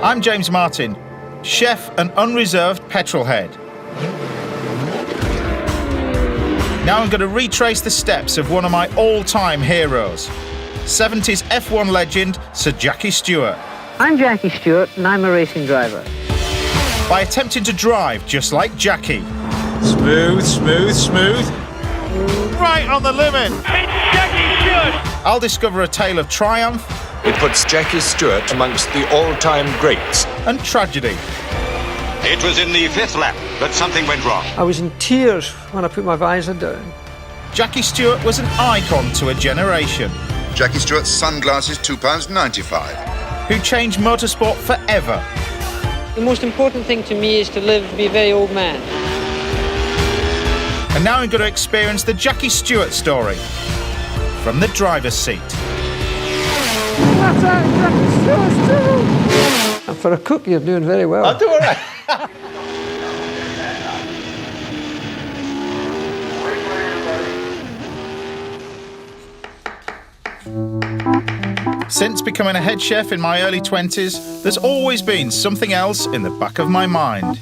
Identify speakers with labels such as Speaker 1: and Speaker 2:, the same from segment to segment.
Speaker 1: I'm James Martin, chef and unreserved petrolhead. Now I'm going to retrace the steps of one of my all-time heroes, 70s F1 legend Sir Jackie Stewart.
Speaker 2: I'm Jackie Stewart and I'm a racing driver.
Speaker 1: By attempting to drive just like Jackie.
Speaker 3: Smooth, smooth, smooth.
Speaker 1: Right on the limit.
Speaker 4: It's Jackie Stewart.
Speaker 1: I'll discover a tale of triumph.
Speaker 3: It puts Jackie Stewart amongst the all-time greats.
Speaker 1: And tragedy.
Speaker 5: It was in the fifth lap that something went wrong.
Speaker 6: I was in tears when I put my visor down.
Speaker 1: Jackie Stewart was an icon to a generation.
Speaker 7: Jackie Stewart's sunglasses, £2.95.
Speaker 1: Who changed motorsport forever.
Speaker 2: The most important thing to me is to live to be a very old man.
Speaker 1: And now I'm going to experience the Jackie Stewart story from the driver's seat.
Speaker 6: That's out, Jackie Stewart too. And for a cook, you're doing very well.
Speaker 1: I'll do all right. Since becoming a head chef in my early 20s, there's always been something else in the back of my mind.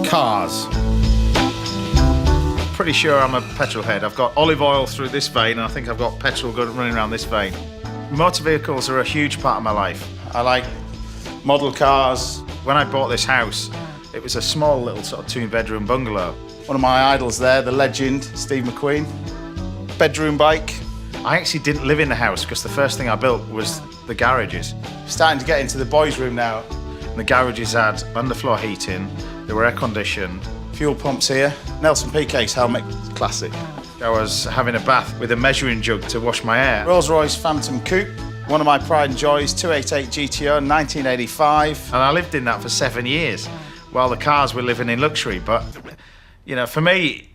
Speaker 1: Cars. Pretty sure I'm a petrol head. I've got olive oil through this vein, and I think I've got petrol running around this vein. Motor vehicles are a huge part of my life. I like model cars. When I bought this house, it was a small little sort of two-bedroom bungalow. One of my idols there, the legend, Steve McQueen. Bedroom bike. I actually didn't live in the house because the first thing I built was the garages. Starting to get into the boys' room now. And the garages had underfloor heating, they were air-conditioned, fuel pumps here, Nelson Piquet's helmet, classic. I was having a bath with a measuring jug to wash my hair. Rolls-Royce Phantom Coupe, one of my pride and joys, 288 GTO, 1985. And I lived in that for 7 years while the cars were living in luxury. But, you know, for me,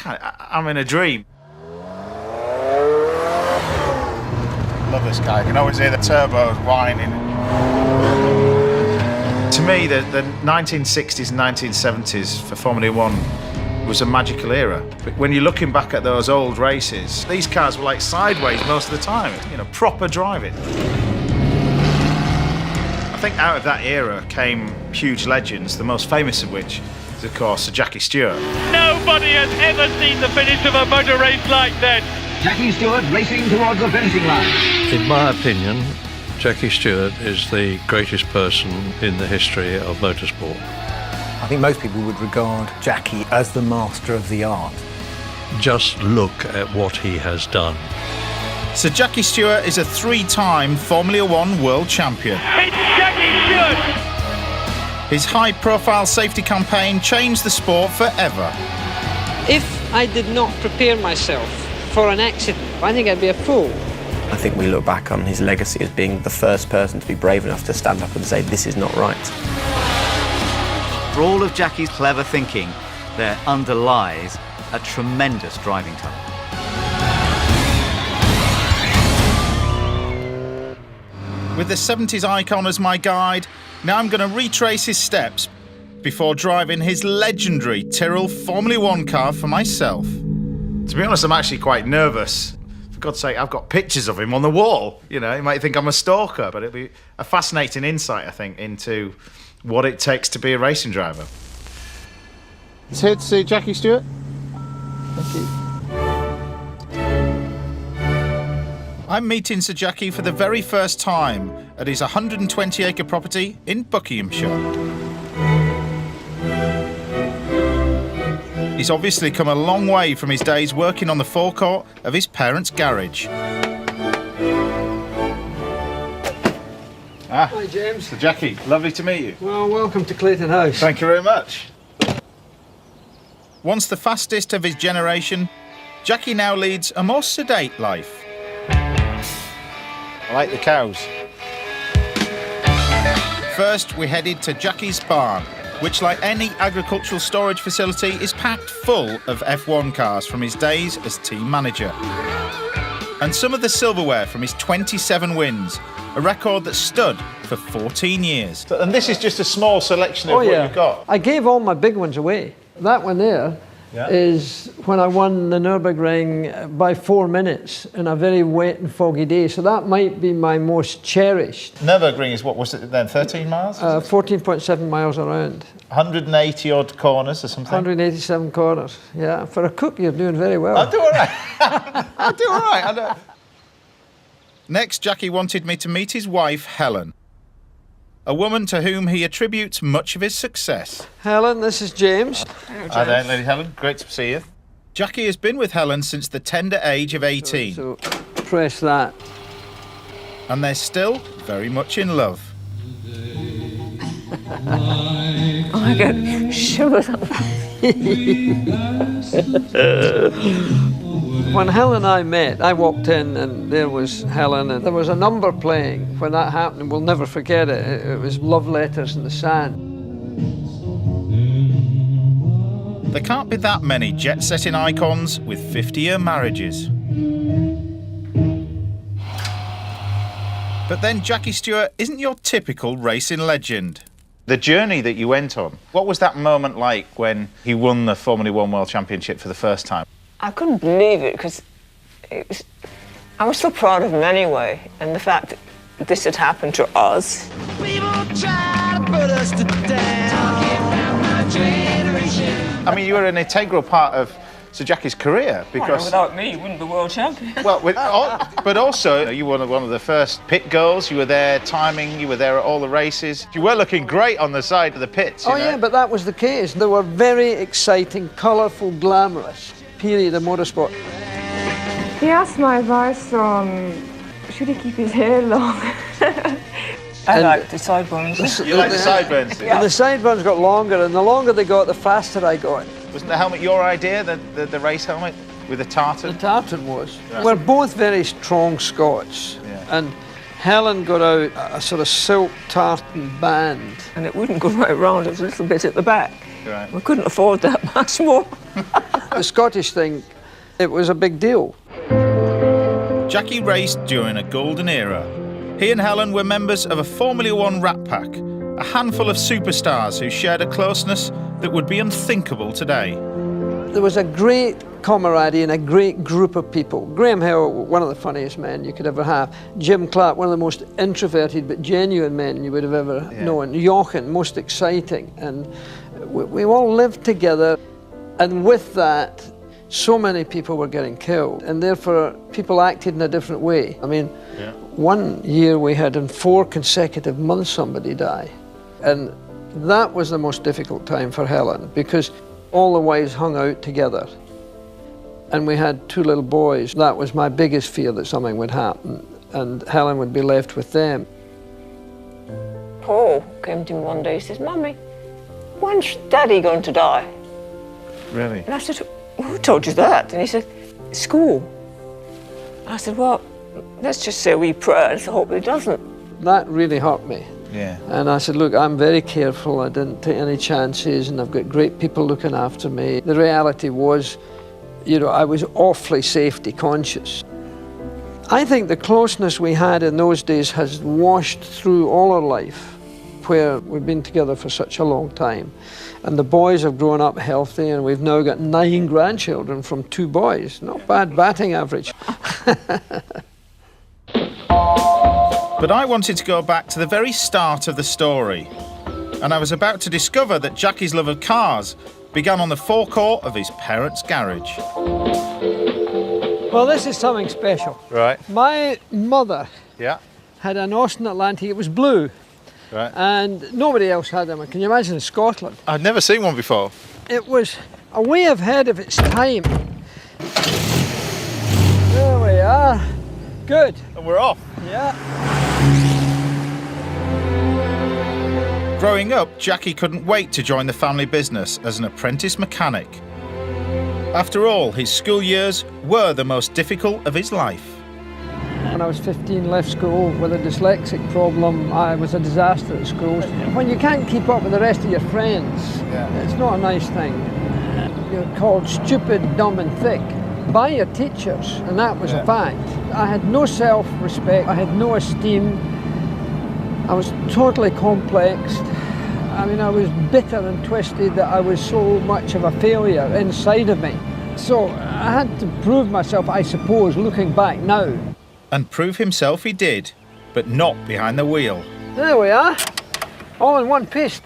Speaker 1: I'm in a dream. Love this guy. I can always hear the turbos whining. To me, the 1960s and 1970s for Formula One was a magical era. But when you're looking back at those old races, these cars were like sideways most of the time, you know, proper driving. I think out of that era came huge legends, the most famous of which is, of course, Sir Jackie Stewart.
Speaker 4: Nobody has ever seen the finish of a motor race like that.
Speaker 8: Jackie Stewart racing towards the finishing line.
Speaker 9: In my opinion, Jackie Stewart is the greatest person in the history of motorsport.
Speaker 10: I think most people would regard Jackie as the master of the art.
Speaker 9: Just look at what he has done.
Speaker 1: Sir Jackie Stewart is a three-time Formula One world champion.
Speaker 4: It's Jackie Stewart.
Speaker 1: His high-profile safety campaign changed the sport forever.
Speaker 2: If I did not prepare myself for an accident, I think I'd be a fool.
Speaker 11: I think we look back on his legacy as being the first person to be brave enough to stand up and say, this is not right.
Speaker 12: For all of Jackie's clever thinking, there underlies a tremendous driving talent.
Speaker 1: With the 70s icon as my guide, now I'm going to retrace his steps before driving his legendary Tyrrell Formula One car for myself. To be honest, I'm actually quite nervous. For God's sake, I've got pictures of him on the wall. You know, you might think I'm a stalker, but it'll be a fascinating insight, I think, into what it takes to be a racing driver. It's here to see Jackie Stewart. Thank you. I'm meeting Sir Jackie for the very first time at his 120-acre property in Buckinghamshire. He's obviously come a long way from his days working on the forecourt of his parents' garage.
Speaker 6: Hi, James.
Speaker 1: Sir Jackie, lovely to meet you.
Speaker 6: Well, welcome to Clayton House.
Speaker 1: Thank you very much. Once the fastest of his generation, Jackie now leads a more sedate life. I like the cows. First, we headed to Jackie's barn, which, like any agricultural storage facility, is packed full of F1 cars from his days as team manager. And some of the silverware from his 27 wins, a record that stood for 14 years. And this is just a small selection of what you've got.
Speaker 6: I gave all my big ones away. That one there is when I won the Nürburgring by 4 minutes in a very wet and foggy day. So that might be my most cherished.
Speaker 1: Nürburgring is, what was it then, 13 miles?
Speaker 6: 14.7 miles around.
Speaker 1: 180 odd corners or something?
Speaker 6: 187 corners, yeah. For a cook, you're doing very well.
Speaker 1: I'll do all right. I'll do all right. Next, Jackie wanted me to meet his wife, Helen, a woman to whom he attributes much of his success.
Speaker 6: Helen, this is James.
Speaker 1: Hello, James. Hi there, Lady Helen. Great to see you. Jackie has been with Helen since the tender age of 18.
Speaker 6: So press that.
Speaker 1: And they're still very much in love.
Speaker 6: Oh, I get shivers. When Helen and I met, I walked in and there was Helen and there was a number playing. When that happened, we'll never forget it. It was Love Letters in the Sand.
Speaker 1: There can't be that many jet-setting icons with 50-year marriages. But then Jackie Stewart isn't your typical racing legend. The journey that you went on, what was that moment like when he won the Formula 1 World Championship for the first time?
Speaker 13: I couldn't believe it because I was so proud of him anyway, and the fact that this had happened to us.
Speaker 1: I mean, you were an integral part of Sir Jackie's career because...
Speaker 13: Without me, you wouldn't be world champion.
Speaker 1: Well, but also, you were one of the first pit girls. You were there timing, you were there at all the races. You were looking great on the side of the pits, you know?
Speaker 6: Yeah, but that was the case. They were very exciting, colourful, glamorous period of motorsport.
Speaker 14: He asked my advice on should he keep his hair long.
Speaker 13: I like the sideburns.
Speaker 1: You like the sideburns?
Speaker 6: Yeah. And the sideburns got longer, and the longer they got, the faster I got.
Speaker 1: Wasn't the helmet your idea, the race helmet with the tartan?
Speaker 6: The tartan was.
Speaker 1: Right.
Speaker 6: We're both very strong Scots, and Helen got out a sort of silk tartan band.
Speaker 13: And it wouldn't go right round, it was a little bit at the back.
Speaker 1: Right.
Speaker 13: We couldn't afford that much more.
Speaker 6: The Scottish thing, it was a big deal.
Speaker 1: Jackie raced during a golden era. He and Helen were members of a Formula 1 rat pack, a handful of superstars who shared a closeness that would be unthinkable today.
Speaker 6: There was a great camaraderie and a great group of people. Graham Hill, one of the funniest men you could ever have. Jim Clark, one of the most introverted but genuine men you would have ever known. Jochen, most exciting. And we all lived together. And with that, so many people were getting killed. And therefore, people acted in a different way. I mean, one year we had in 4 consecutive months somebody die. And that was the most difficult time for Helen because all the wives hung out together. And we had 2 little boys. That was my biggest fear, that something would happen and Helen would be left with them.
Speaker 13: Paul came to me one day, he says, "Mummy, when's Daddy going to die?"
Speaker 1: Really?
Speaker 13: And I said, "Who told you that?" And he said, "School." I said, "Well, let's just say we pray and hope he doesn't."
Speaker 6: That really hurt me.
Speaker 1: Yeah.
Speaker 6: And I said, look, I'm very careful. I didn't take any chances and I've got great people looking after me. The reality was, you know, I was awfully safety conscious. I think the closeness we had in those days has washed through all our life, where we've been together for such a long time. And the boys have grown up healthy and we've now got 9 grandchildren from 2 boys. Not bad batting average.
Speaker 1: But I wanted to go back to the very start of the story. And I was about to discover that Jackie's love of cars began on the forecourt of his parents' garage.
Speaker 6: Well, this is something special.
Speaker 1: Right.
Speaker 6: My mother
Speaker 1: had
Speaker 6: an Austin Atlantic. It was blue.
Speaker 1: Right.
Speaker 6: And nobody else had them. Can you imagine in Scotland?
Speaker 1: I'd never seen one before.
Speaker 6: It was a way ahead of its time. There we are. Good.
Speaker 1: And we're off.
Speaker 6: Yeah.
Speaker 1: Growing up, Jackie couldn't wait to join the family business as an apprentice mechanic. After all, his school years were the most difficult of his life.
Speaker 6: When I was 15, left school with a dyslexic problem. I was a disaster at school. When you can't keep up with the rest of your friends, it's not a nice thing. You're called stupid, dumb and thick by your teachers, and that was a fact. I had no self-respect, I had no esteem. I was totally complexed. I mean, I was bitter and twisted that I was so much of a failure inside of me. So I had to prove myself, I suppose, looking back now.
Speaker 1: And prove himself he did, but not behind the wheel.
Speaker 6: There we are, all in one piece.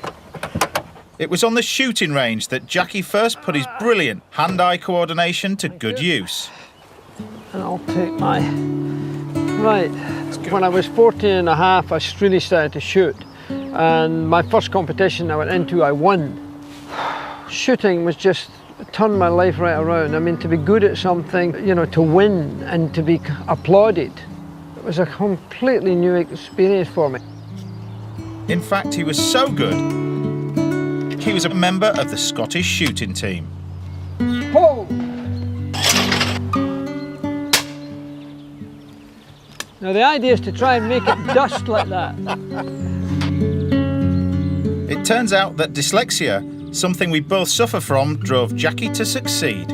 Speaker 1: It was on the shooting range that Jackie first put his brilliant hand-eye coordination to good use.
Speaker 6: And I'll take my... Right, when I was 14 and a half, I really started to shoot. And my first competition I went into, I won. Shooting was just, turned my life right around. I mean, to be good at something, you know, to win and to be applauded, it was a completely new experience for me.
Speaker 1: In fact, he was so good, he was a member of the Scottish shooting team.
Speaker 6: Whoa! Now the idea is to try and make it dust like that.
Speaker 1: It turns out that dyslexia, something we both suffer from, drove Jackie to succeed.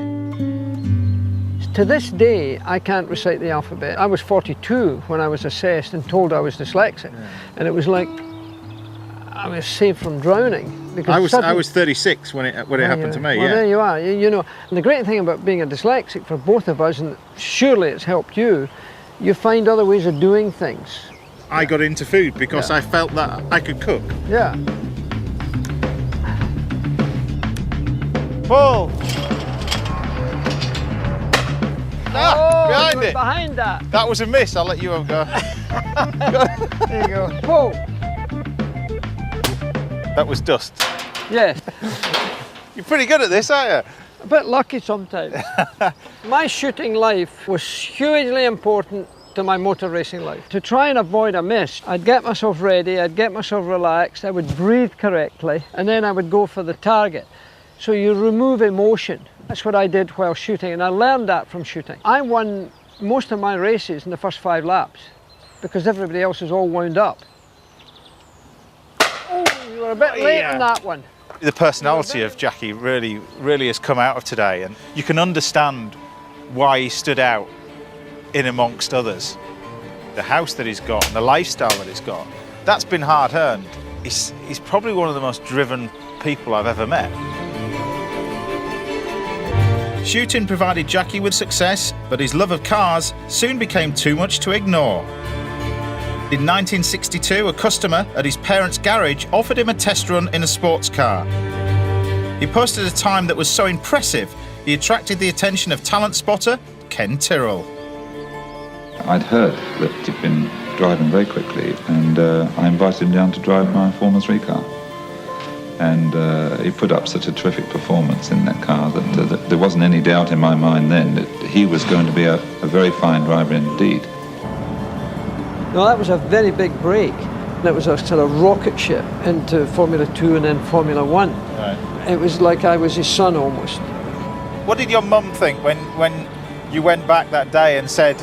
Speaker 6: To this day, I can't recite the alphabet. I was 42 when I was assessed and told I was dyslexic. Yeah. And it was like I was saved from drowning. Because
Speaker 1: I was 36 when it happened to me.
Speaker 6: Well, there you are. You know, and the great thing about being a dyslexic for both of us, and surely it's helped you, you find other ways of doing things.
Speaker 1: I got into food because I felt that I could cook.
Speaker 6: Yeah.
Speaker 1: Pull! Behind it!
Speaker 6: Behind that!
Speaker 1: That was a miss, I'll let you have a go.
Speaker 6: There you go. Pull!
Speaker 1: That was dust.
Speaker 6: Yes.
Speaker 1: You're pretty good at this, aren't you?
Speaker 6: A bit lucky sometimes. My shooting life was hugely important to my motor racing life. To try and avoid a miss, I'd get myself ready, I'd get myself relaxed, I would breathe correctly, and then I would go for the target. So you remove emotion. That's what I did while shooting, and I learned that from shooting. I won most of my races in the first 5 laps because everybody else is all wound up. Oh, you were a bit late on that one.
Speaker 1: The personality of Jackie really has come out of today, and you can understand why he stood out in amongst others. The house that he's got and the lifestyle that he's got, that's been hard earned. He's probably one of the most driven people I've ever met. Shooting provided Jackie with success, but his love of cars soon became too much to ignore. In 1962, a customer at his parents' garage offered him a test run in a sports car. He posted a time that was so impressive, he attracted the attention of talent spotter Ken Tyrrell.
Speaker 15: I'd heard that he'd been driving very quickly, and I invited him down to drive my Formula 3 car. And he put up such a terrific performance in that car that there wasn't any doubt in my mind then that he was going to be a very fine driver indeed.
Speaker 6: No, that was a very big break. It was a sort of rocket ship into Formula 2 and then Formula 1.
Speaker 1: Right.
Speaker 6: It was like I was his son almost.
Speaker 1: What did your mum think when you went back that day and said,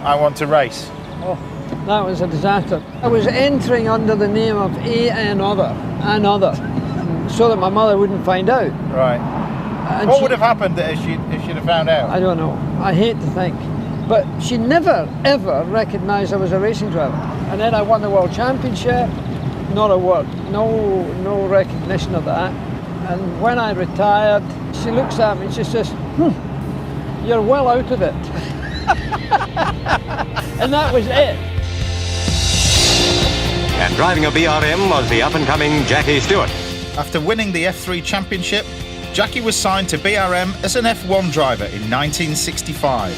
Speaker 1: I want to race?
Speaker 6: Oh, that was a disaster. I was entering under the name of another, so that my mother wouldn't find out.
Speaker 1: Right.
Speaker 6: And
Speaker 1: what would have happened if she'd have found out?
Speaker 6: I don't know. I hate to think. But she never, ever recognised I was a racing driver. And then I won the World Championship, not a word, no recognition of that. And when I retired, she looks at me and she says, you're well out of it. And that was it.
Speaker 5: And driving a BRM was the up-and-coming Jackie Stewart.
Speaker 1: After winning the F3 Championship, Jackie was signed to BRM as an F1 driver in 1965.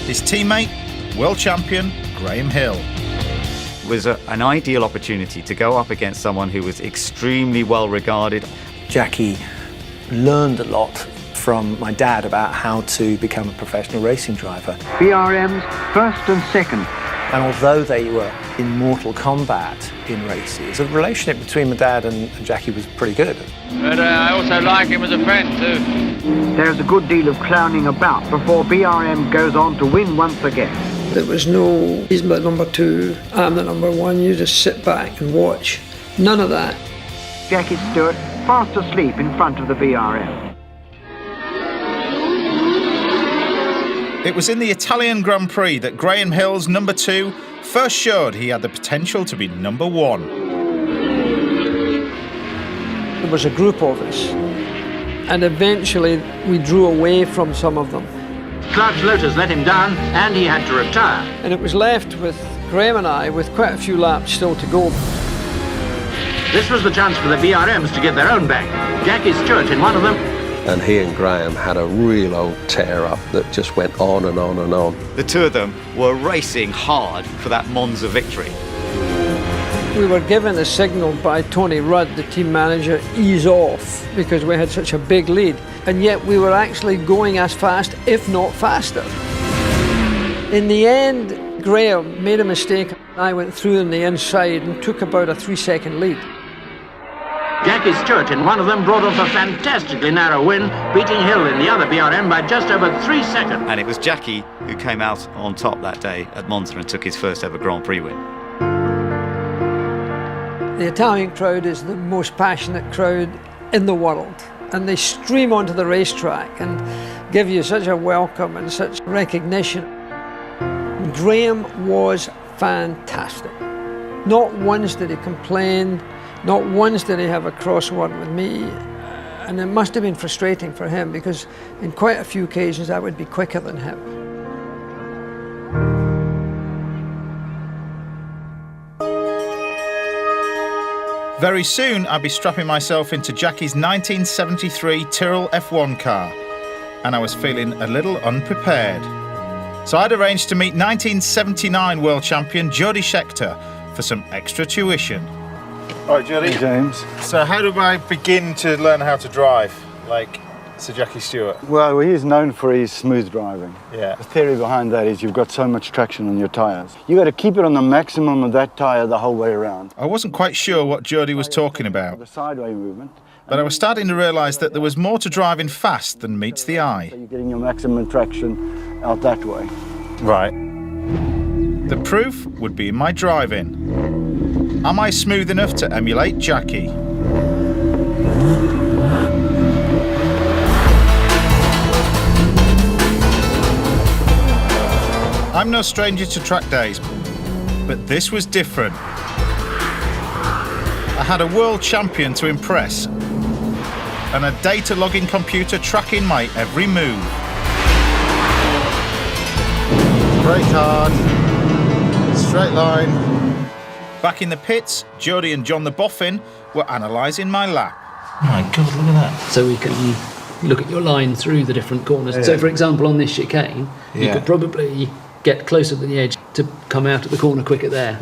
Speaker 1: His teammate, world champion Graham Hill.
Speaker 12: It was an ideal opportunity to go up against someone who was extremely well regarded.
Speaker 10: Jackie learned a lot from my dad about how to become a professional racing driver.
Speaker 8: BRM's first and second.
Speaker 10: And although they were in mortal combat in races, the relationship between my dad and Jackie was pretty good.
Speaker 4: But I also like him as a friend too.
Speaker 8: There's a good deal of clowning about before BRM goes on to win once again.
Speaker 6: There was no, he's the number 2, I'm the number 1, you just sit back and watch. None of that.
Speaker 8: Jackie Stewart fast asleep in front of the BRM.
Speaker 1: It was in the Italian Grand Prix that Graham Hill's number 2 first showed he had the potential to be number 1.
Speaker 6: there was a group of us, and eventually we drew away from some of them.
Speaker 16: Clark's Lotus let him down, and he had to retire.
Speaker 6: And it was left with Graham and I with quite a few laps still to go.
Speaker 16: This was the chance for the BRMs to get their own back. Jackie Stewart in one of them.
Speaker 17: And he and Graham had a real old tear-up that just went on and on and on.
Speaker 12: The two of them were racing hard for that Monza victory.
Speaker 6: We were given a signal by Tony Rudd, the team manager, ease off, because we had such a big lead. And yet we were actually going as fast, if not faster. In the end, Graham made a mistake. I went through on the inside and took about a 3-second lead.
Speaker 16: Jackie Stewart in one of them brought off a fantastically narrow win, beating Hill in the other BRM by just over 3 seconds.
Speaker 12: And it was Jackie who came out on top that day at Monza and took his first ever Grand Prix win.
Speaker 6: The Italian crowd is the most passionate crowd in the world, and they stream onto the racetrack and give you such a welcome and such recognition. Graham was fantastic. Not once did he complain, not once did he have a crossword with me, and it must have been frustrating for him because in quite a few occasions I would be quicker than him.
Speaker 1: Very soon, I'd be strapping myself into Jackie's 1973 Tyrrell F1 car, and I was feeling a little unprepared. So I'd arranged to meet 1979 world champion Jody Scheckter for some extra tuition. All right, Jody.
Speaker 18: Hey, James.
Speaker 1: So how do I begin to learn how to drive, like Sir Jackie Stewart?
Speaker 18: Well, he's known for his smooth driving.
Speaker 1: Yeah.
Speaker 18: The theory behind that is you've got so much traction on your tyres. You got to keep it on the maximum of that tyre the whole way around.
Speaker 1: I wasn't quite sure what Jody was talking about.
Speaker 18: The sideway movement.
Speaker 1: But I was starting to realise that there was more to driving fast than meets the eye.
Speaker 18: So you're getting your maximum traction out that way.
Speaker 1: Right. The proof would be in my driving. Am I smooth enough to emulate Jackie? I'm no stranger to track days, but this was different. I had a world champion to impress and a data logging computer tracking my every move. Brake hard, straight line. Back in the pits, Jody and John the Boffin were analysing my lap.
Speaker 19: My God, look at that. So we can look at your line through the different corners. Yeah. So for example, on this chicane, you could probably get closer to the edge to come out at the corner quicker there.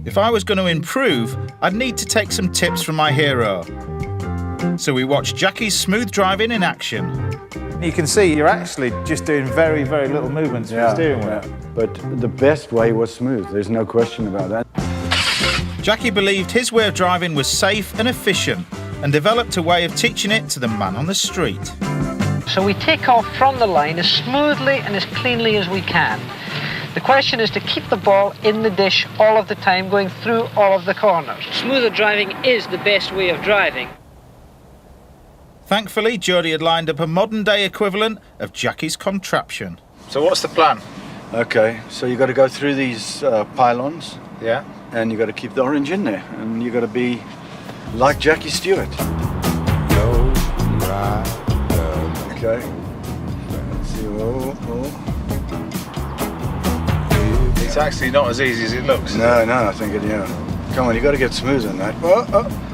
Speaker 1: If I was going to improve, I'd need to take some tips from my hero. So we watched Jackie's smooth driving in action. You can see you're actually just doing very, very little movements with the steering wheel.
Speaker 18: Yeah. But the best way was smooth, there's no question about that.
Speaker 1: Jackie believed his way of driving was safe and efficient and developed a way of teaching it to the man on the street.
Speaker 2: So we take off from the line as smoothly and as cleanly as we can. The question is to keep the ball in the dish all of the time, going through all of the corners. Smoother driving is the best way of driving.
Speaker 1: Thankfully, Jody had lined up a modern-day equivalent of Jackie's contraption. So what's the plan?
Speaker 18: Okay, so you got to go through these pylons.
Speaker 1: Yeah.
Speaker 18: And you got to keep the orange in there, and you got to be like Jackie Stewart. Okay. Let's see.
Speaker 1: It's actually not as easy as it looks.
Speaker 18: No, I think it. Yeah. Come on, you got to get smooth on that.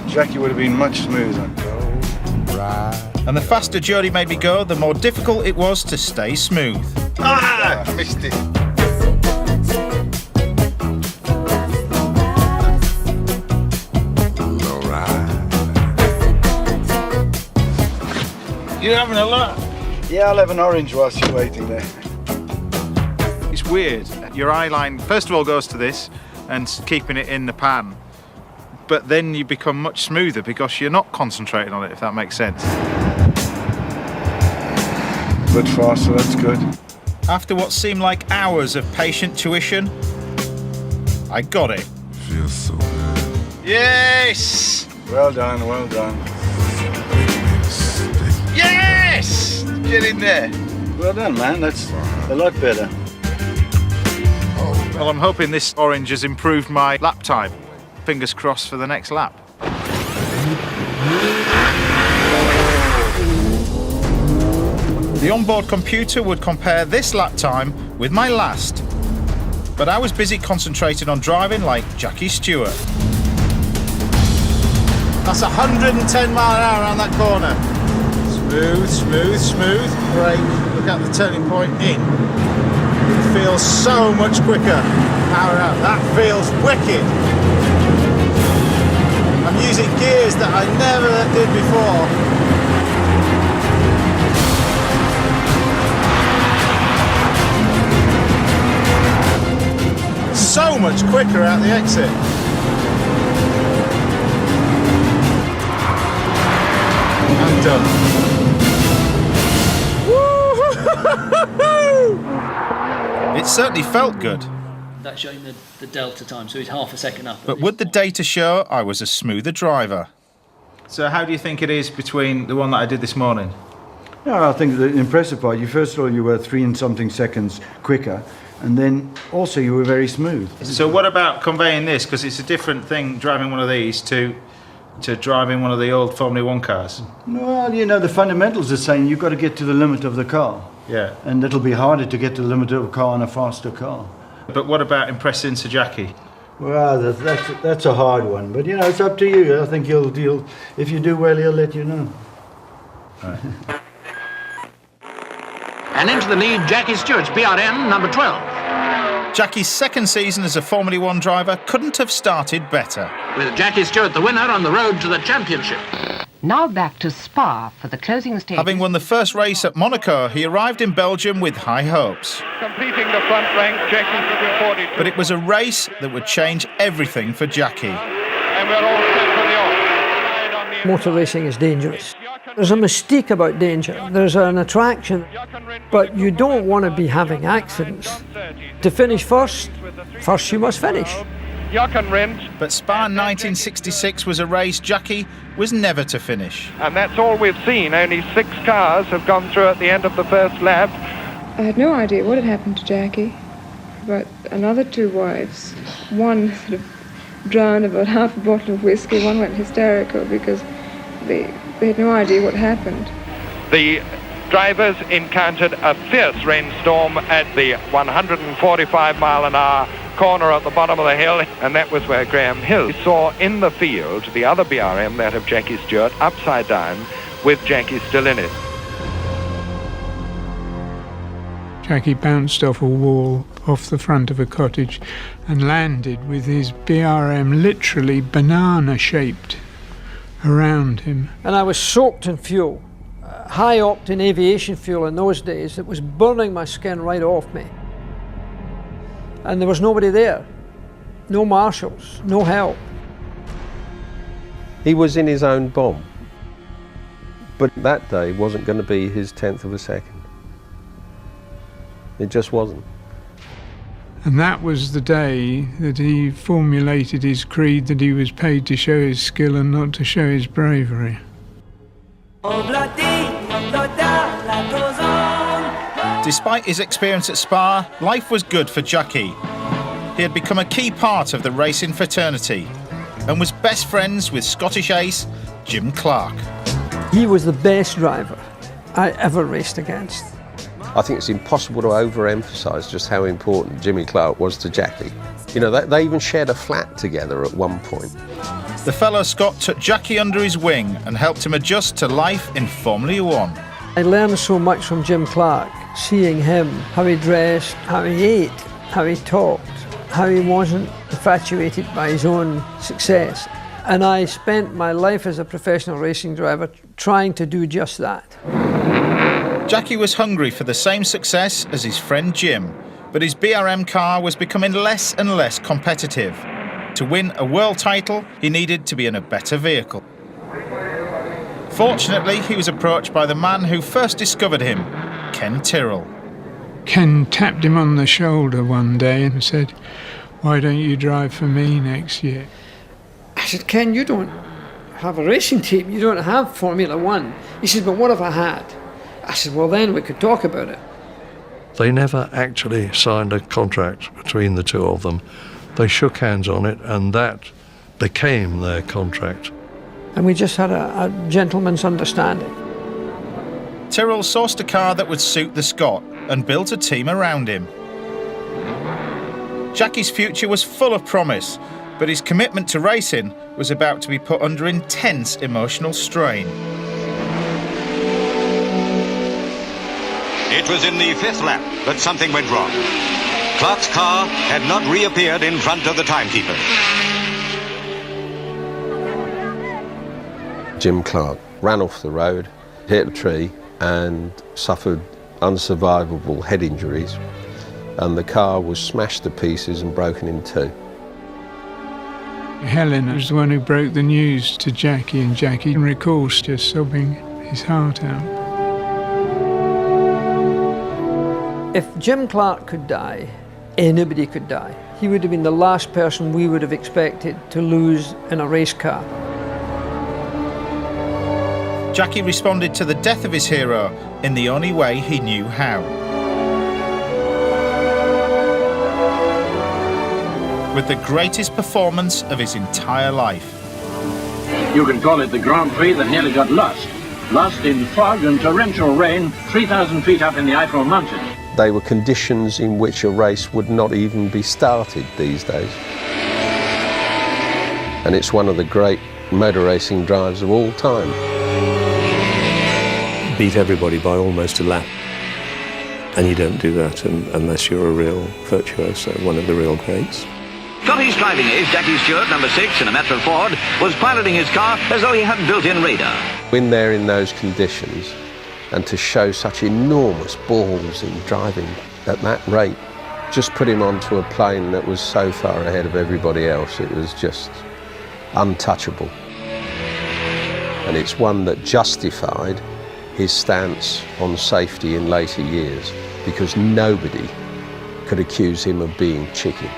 Speaker 18: Jackie would have been much smoother.
Speaker 1: And the faster Jody made me go, the more difficult it was to stay smooth.
Speaker 18: Ah! Missed it.
Speaker 1: You're having a look?
Speaker 18: Yeah, I'll have an orange whilst you're waiting there.
Speaker 1: It's weird. Your eye line, first of all, goes to this and keeping it in the pan. But then you become much smoother because you're not concentrating on it, if that makes sense.
Speaker 18: A bit faster, that's good.
Speaker 1: After what seemed like hours of patient tuition, I got it.
Speaker 20: Feels so good.
Speaker 1: Yes!
Speaker 18: Well done, well done.
Speaker 1: Yes! Get in there.
Speaker 18: Well done, man. That's a lot better.
Speaker 1: Well, I'm hoping this orange has improved my lap time. Fingers crossed for the next lap. The onboard computer would compare this lap time with my last, but I was busy concentrating on driving like Jackie Stewart. That's 110 mile an hour around that corner. Smooth, smooth, smooth. Great. Look at the turning point in. It feels so much quicker. Power out. That feels wicked. I'm using gears that I never did before. So much quicker out the exit. I'm done. It certainly felt good.
Speaker 19: That's showing the delta time, so he's half a second up.
Speaker 1: But would the data show I was a smoother driver? So how do you think it is between the one that I did this morning?
Speaker 18: No, I think the impressive part, first of all, you were 3 and something seconds quicker, and then also you were very smooth.
Speaker 1: So what about conveying this? Because it's a different thing driving one of these to driving one of the old Formula 1 cars.
Speaker 18: Well, the fundamentals are saying you've got to get to the limit of the car.
Speaker 1: Yeah.
Speaker 18: And it'll be harder to get to the limit of a car on a faster car.
Speaker 1: But what about impressing Sir Jackie?
Speaker 18: Well, that's a hard one. But, it's up to you. I think he'll if you do well, he'll let you know.
Speaker 1: Right.
Speaker 16: And into the lead, Jackie Stewart's BRM, number 12.
Speaker 1: Jackie's second season as a Formula 1 driver couldn't have started better.
Speaker 16: With Jackie Stewart the winner on the road to the championship.
Speaker 21: Now back to Spa for the closing stage.
Speaker 1: Having won the first race at Monaco, he arrived in Belgium with high hopes.
Speaker 4: Completing the front rank, Jackie 42.
Speaker 1: But it was a race that would change everything for Jackie.
Speaker 4: And we're all set for the off.
Speaker 6: Motor racing is dangerous. There's a mystique about danger. There's an attraction, but you don't want to be having accidents. To finish first you must finish.
Speaker 1: But Spa 1966 was a race Jackie was never to finish.
Speaker 4: And that's all we've seen. Only 6 cars have gone through at the end of the first lap.
Speaker 14: I had no idea what had happened to Jackie, but another 2 wives. One sort of drowned about half a bottle of whiskey. One went hysterical because they had no idea what happened.
Speaker 4: The drivers encountered a fierce rainstorm at the 145 mile an hour corner at the bottom of the hill, and that was where Graham Hill saw in the field the other BRM, that of Jackie Stewart, upside down with Jackie still in it.
Speaker 22: Jackie bounced off a wall off the front of a cottage and landed with his BRM literally banana-shaped around him.
Speaker 6: And I was soaked in fuel, high-octane aviation fuel in those days. It was burning my skin right off me. And there was nobody there, no marshals, no help.
Speaker 17: He was in his own bomb, but that day wasn't going to be his 10th of a second. It just wasn't.
Speaker 22: And that was the day that he formulated his creed that he was paid to show his skill and not to show his bravery.
Speaker 1: Despite his experience at Spa, life was good for Jackie. He had become a key part of the racing fraternity and was best friends with Scottish ace Jim Clark.
Speaker 6: He was the best driver I ever raced against.
Speaker 17: I think it's impossible to overemphasise just how important Jimmy Clark was to Jackie. They even shared a flat together at one point.
Speaker 1: The fellow Scot took Jackie under his wing and helped him adjust to life in Formula 1.
Speaker 6: I learned so much from Jim Clark, seeing him, how he dressed, how he ate, how he talked, how he wasn't infatuated by his own success. And I spent my life as a professional racing driver trying to do just that.
Speaker 1: Jackie was hungry for the same success as his friend Jim, but his BRM car was becoming less and less competitive. To win a world title, he needed to be in a better vehicle. Fortunately, he was approached by the man who first discovered him, Ken Tyrrell.
Speaker 22: Ken tapped him on the shoulder one day and said, "Why don't you drive for me next year?"
Speaker 6: I said, "Ken, you don't have a racing team, you don't have Formula 1. He said, "But what if I had?" I said, "Well, then we could talk about it."
Speaker 9: They never actually signed a contract between the two of them. They shook hands on it, and that became their contract.
Speaker 6: And we just had a gentleman's understanding.
Speaker 1: Tyrrell sourced a car that would suit the Scot and built a team around him. Jackie's future was full of promise, but his commitment to racing was about to be put under intense emotional strain.
Speaker 5: It was in the 5th lap that something went wrong. Clark's car had not reappeared in front of the timekeeper.
Speaker 17: Jim Clark ran off the road, hit a tree and suffered unsurvivable head injuries, and the car was smashed to pieces and broken in two.
Speaker 22: Helen was the one who broke the news to Jackie, and Jackie recalls just sobbing his heart out.
Speaker 6: If Jim Clark could die, anybody could die. He would have been the last person we would have expected to lose in a race car.
Speaker 1: Jackie responded to the death of his hero in the only way he knew how. With the greatest performance of his entire life.
Speaker 16: You can call it the Grand Prix that nearly got lost. Lost in fog and torrential rain, 3,000 feet up in the Eiffel Mountain.
Speaker 17: They were conditions in which a race would not even be started these days. And it's one of the great motor racing drives of all time.
Speaker 10: Beat everybody by almost a lap. And you don't do that unless you're a real virtuoso, one of the real greats.
Speaker 3: Scotty's driving age, Jackie Stewart, number 6 in a Metro Ford, was piloting his car as though he hadn't built-in radar.
Speaker 17: When they're in those conditions, and to show such enormous balls in driving at that rate, just put him onto a plane that was so far ahead of everybody else, it was just untouchable. And it's one that justified his stance on safety in later years, because nobody could accuse him of being chicken.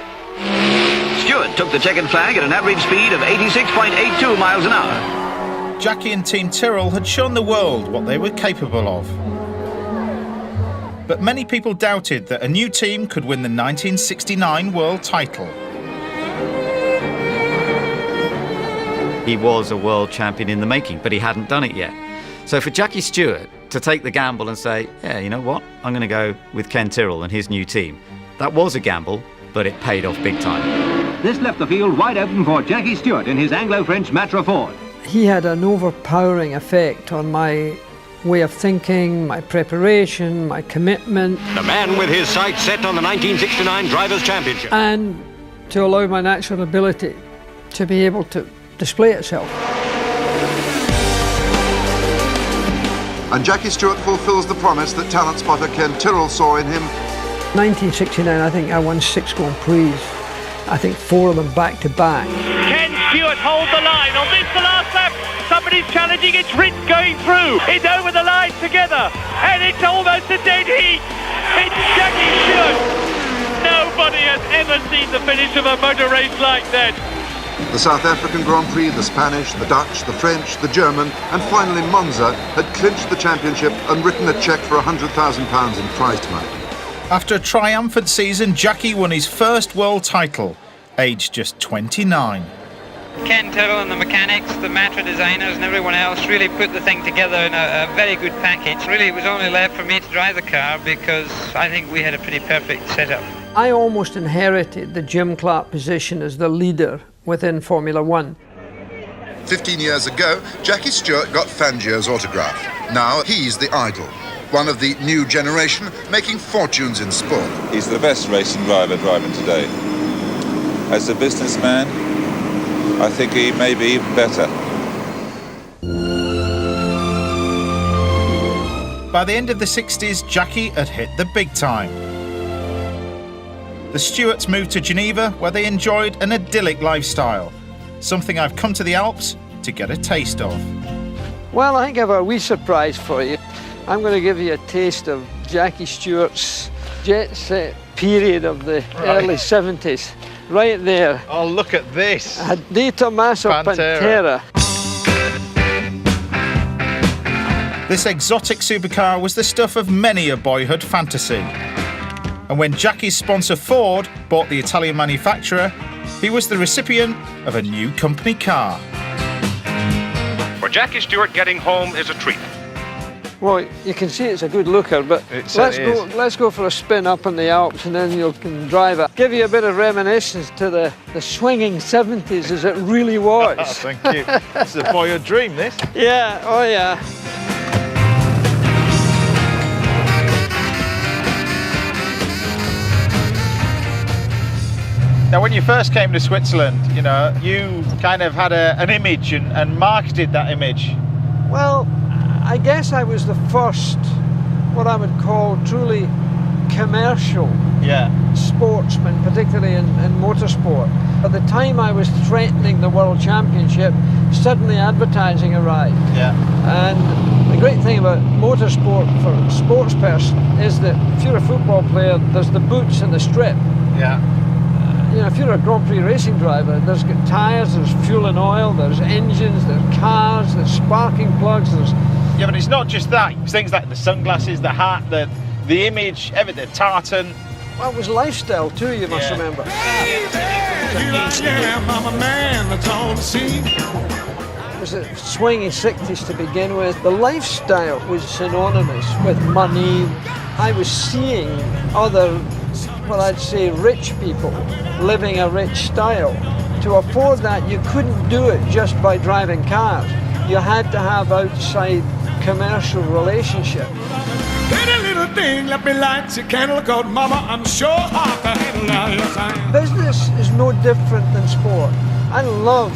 Speaker 3: Stewart took the checkered flag at an average speed of 86.82 miles an hour.
Speaker 1: Jackie and Team Tyrrell had shown the world what they were capable of. But many people doubted that a new team could win the 1969 world title.
Speaker 12: He was a world champion in the making, but he hadn't done it yet. So for Jackie Stewart to take the gamble and say, yeah, you know what, I'm going to go with Ken Tyrrell and his new team, that was a gamble, but it paid off big time.
Speaker 7: This left the field wide open for Jackie Stewart in his Anglo-French Metro Ford.
Speaker 6: He had an overpowering effect on my way of thinking, my preparation, my commitment.
Speaker 5: The man with his sights set on the 1969 Drivers' Championship.
Speaker 6: And to allow my natural ability to be able to display itself.
Speaker 23: And Jackie Stewart fulfills the promise that talent spotter Ken Tyrrell saw in him.
Speaker 6: 1969, I think I won 6 Grand Prix. I think 4 of them back to back.
Speaker 4: Ken Stewart hold the line on this, the last lap. Somebody's challenging, it's Ritz going through. It's over the line together, and it's almost a dead heat. It's Jackie Stewart. Nobody has ever seen the finish of a motor race like that.
Speaker 23: The South African Grand Prix, the Spanish, the Dutch, the French, the German, and finally Monza had clinched the championship and written a cheque for £100,000 in prize money.
Speaker 1: After a triumphant season, Jackie won his first world title, aged just 29.
Speaker 2: Ken Tyrrell and the mechanics, the Matra designers and everyone else really put the thing together in a very good package. Really, it was only left for me to drive the car because I think we had a pretty perfect setup.
Speaker 6: I almost inherited the Jim Clark position as the leader within Formula One.
Speaker 23: 15 years ago, Jackie Stewart got Fangio's autograph. Now he's the idol. One of the new generation making fortunes in sport.
Speaker 15: He's the best racing driver driving today. As a businessman, I think he may be even better.
Speaker 1: By the end of the 60s, Jackie had hit the big time. The Stewarts moved to Geneva, where they enjoyed an idyllic lifestyle, something I've come to the Alps to get a taste of.
Speaker 6: Well, I think I have a wee surprise for you. I'm going to give you a taste of Jackie Stewart's jet set period of the early 70s. Right there.
Speaker 1: Oh, look at this.
Speaker 6: Di Tommaso Pantera.
Speaker 1: This exotic supercar was the stuff of many a boyhood fantasy. And when Jackie's sponsor Ford bought the Italian manufacturer, He was the recipient of a new company car.
Speaker 4: For Jackie Stewart, getting home is a treat.
Speaker 6: Well, you can see it's a good looker, but let's go for a spin up in the Alps and then you can drive it. Give you a bit of reminiscence to the swinging 70s as it really was.
Speaker 1: Oh, thank you. This is a boyhood dream, this.
Speaker 6: Yeah, oh yeah.
Speaker 1: Now, when you first came to Switzerland, you know, you kind of had an image and marketed that image.
Speaker 6: Well, I guess I was the first, what I would call truly commercial sportsman, particularly in motorsport. At the time I was threatening the World Championship, suddenly advertising arrived. Yeah. And the great thing about motorsport for a sports person is that if you're a football player, there's the boots and the strip. Yeah. You know, if you're a Grand Prix racing driver, there's got tyres, there's fuel and oil, there's engines, there's cars, there's sparking plugs, there's...
Speaker 1: Yeah, but it's not just that. It's things like the sunglasses, the hat, the image, everything, the tartan.
Speaker 6: Well, it was lifestyle too, you must remember. It was the swinging 60s to begin with. The lifestyle was synonymous with money. I was seeing other, what I'd say, rich people living a rich style. To afford that, you couldn't do it just by driving cars. You had to have outside commercial relationship. Business is no different than sport. I love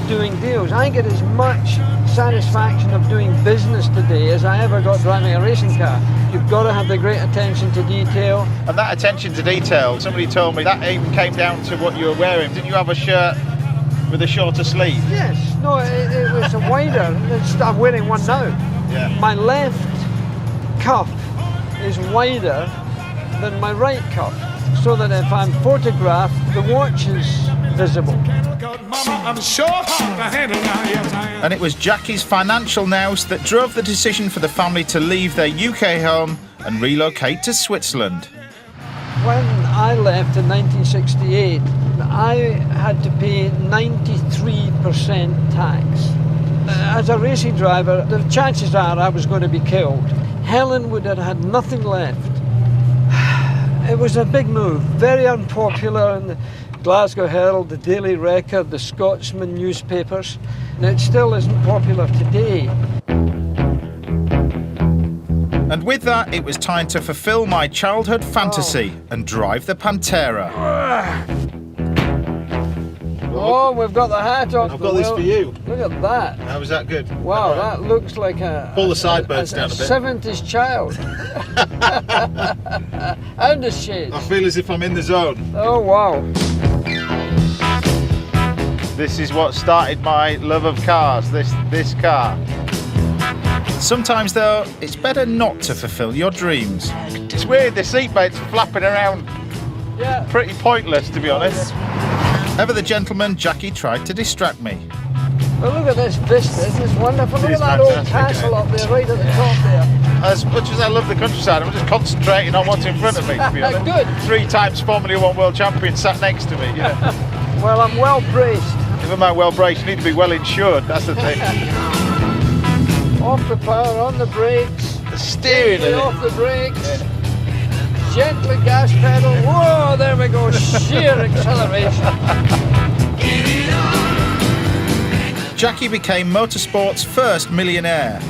Speaker 6: doing deals. I get as much satisfaction of doing business today as I ever got driving a racing car. You've got to have the great attention to detail.
Speaker 1: And that attention to detail, somebody told me that even came down to what you were wearing. Didn't you have a shirt with a shorter sleeve?
Speaker 6: Yes, no, it was a wider. I'm wearing one now. Yeah. My left cuff is wider than my right cuff, so that if I'm photographed, the watch is visible.
Speaker 1: And it was Jackie's financial nous that drove the decision for the family to leave their UK home and relocate to Switzerland.
Speaker 6: When I left in 1968, I had to pay 93% tax. As a racing driver, the chances are I was going to be killed. Helen would have had nothing left. It was a big move, very unpopular in the Glasgow Herald, the Daily Record, the Scotsman newspapers, and it still isn't popular today.
Speaker 1: And with that, it was time to fulfill my childhood fantasy and drive the Pantera.
Speaker 6: Oh, we've got the hat on.
Speaker 1: I've got this for you.
Speaker 6: Look at that.
Speaker 1: How was that good?
Speaker 6: Wow, that looks like a...
Speaker 1: Pull the sideburns down a bit.
Speaker 6: 70s child. And the shades.
Speaker 1: I feel as if I'm in the zone.
Speaker 6: Oh, wow.
Speaker 1: This is what started my love of cars, this car. Sometimes, though, it's better not to fulfill your dreams. It's weird, the seatbelt's flapping around.
Speaker 6: Yeah.
Speaker 1: Pretty pointless, to be honest. Ever the gentleman, Jackie tried to distract me.
Speaker 6: Well, look at this vista, isn't this wonderful? Look at that old castle up there, right at the top there.
Speaker 1: As much as I love the countryside, I'm just concentrating on what's in front of me, to be honest.
Speaker 6: Good.
Speaker 1: 3 times Formula 1 world champion sat next to me, you know.
Speaker 6: Well, I'm well braced.
Speaker 1: Never mind well braced, you need to be well insured, that's the thing.
Speaker 6: Off the power, on the brakes.
Speaker 1: The steering of it.
Speaker 6: Off the brakes. Yeah. Gently gas pedal. Whoa, there we go. Sheer acceleration.
Speaker 1: Jackie became motorsport's first millionaire,